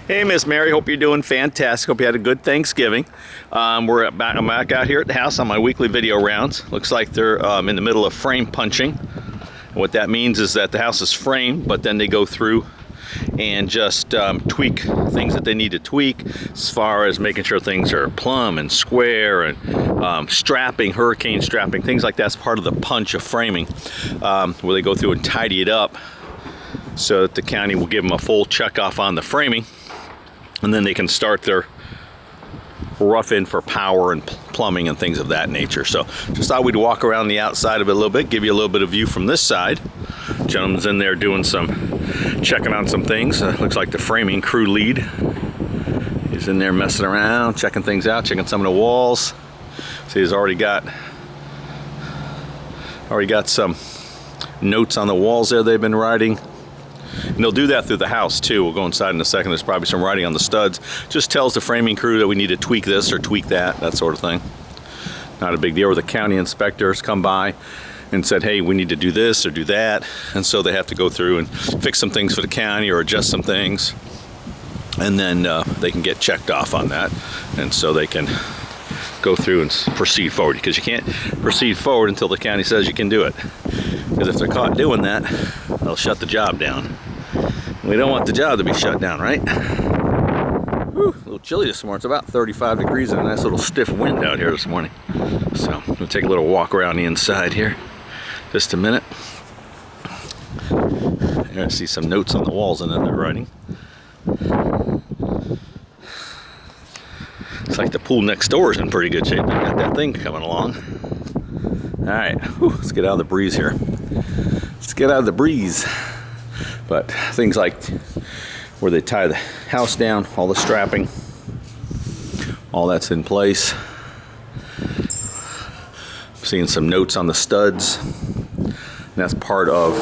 Hey, Miss Mary, hope you're doing fantastic. Hope you had a good Thanksgiving. I'm back out here at the house on my weekly video rounds. Looks like they're in the middle of frame punching. And what that means is that the house is framed, but then they go through and just tweak things that they need to tweak as far as making sure things are plumb and square and strapping, hurricane strapping, things like that's part of the punch of framing, where they go through and tidy it up so that the county will give them a full check off on the framing, and then they can start their rough-in for power and plumbing and things of that nature. So just thought we'd walk around the outside of it a little bit, give you a little bit of view from this side. Gentleman's in there doing checking on some things. Looks like the framing crew lead. He's in there messing around, checking things out, checking some of the walls. See, he's already got some notes on the walls there they've been writing. And they'll do that through the house too. We'll go inside in a second. There's probably some writing on the studs. Just tells the framing crew that we need to tweak this or tweak that sort of thing. Not a big deal. Where the county inspectors come by and said, hey, we need to do this or do that. And so they have to go through and fix some things for the county or adjust some things. And then they can get checked off on that. And so they can go through and proceed forward, because you can't proceed forward until the county says you can do it. Because if they're caught doing that, they'll shut the job down. We don't want the job to be shut down, right? Whew, a little chilly this morning. It's about 35 degrees and a nice little stiff wind out here this morning. So we'll take a little walk around the inside here. Just a minute. Here I see some notes on the walls and then they're writing. Looks like the pool next door is in pretty good shape. They got that thing coming along. All right, whew, let's get out of the breeze here. Let's get out of the breeze. But things like where they tie the house down, all the strapping, all that's in place. Seeing some notes on the studs. And that's part of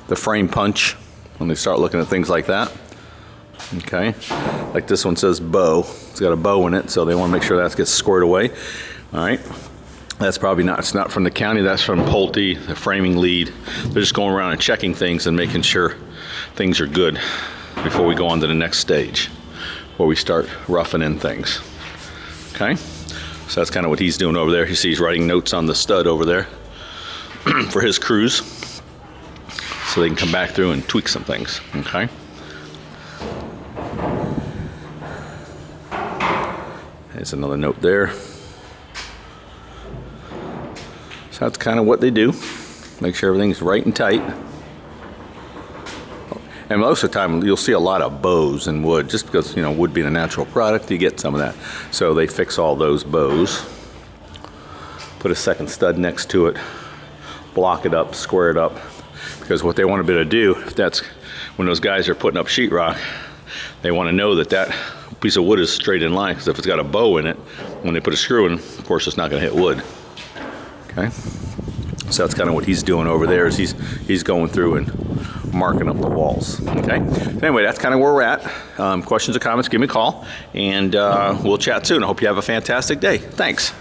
the frame punch when they start looking at things like that. Okay, like this one says bow. It's got a bow in it, so they want to make sure that gets squared away. All right, that's probably not, it's not from the county, that's from Ponte, the framing lead. They're just going around and checking things and making sure things are good before we go on to the next stage, where we start roughing in things. Okay, so that's kind of what he's doing over there. You see he's writing notes on the stud over there for his crews, so they can come back through and tweak some things. Okay. There's another note there. So that's kind of what they do. Make sure everything's right and tight. And most of the time you'll see a lot of bows in wood, just because, you know, wood being a natural product, you get some of that. So they fix all those bows. Put a second stud next to it. Block it up, square it up. Because what they want to be able to do, if that's when those guys are putting up sheetrock, they want to know that that piece of wood is straight in line, because if it's got a bow in it, when they put a screw in, of course it's not going to hit wood. Okay, so that's kind of what he's doing over there, is he's going through and marking up the walls. Okay, so anyway, that's kind of where we're at. Questions or comments, give me a call, and we'll chat soon. I hope you have a fantastic day. Thanks.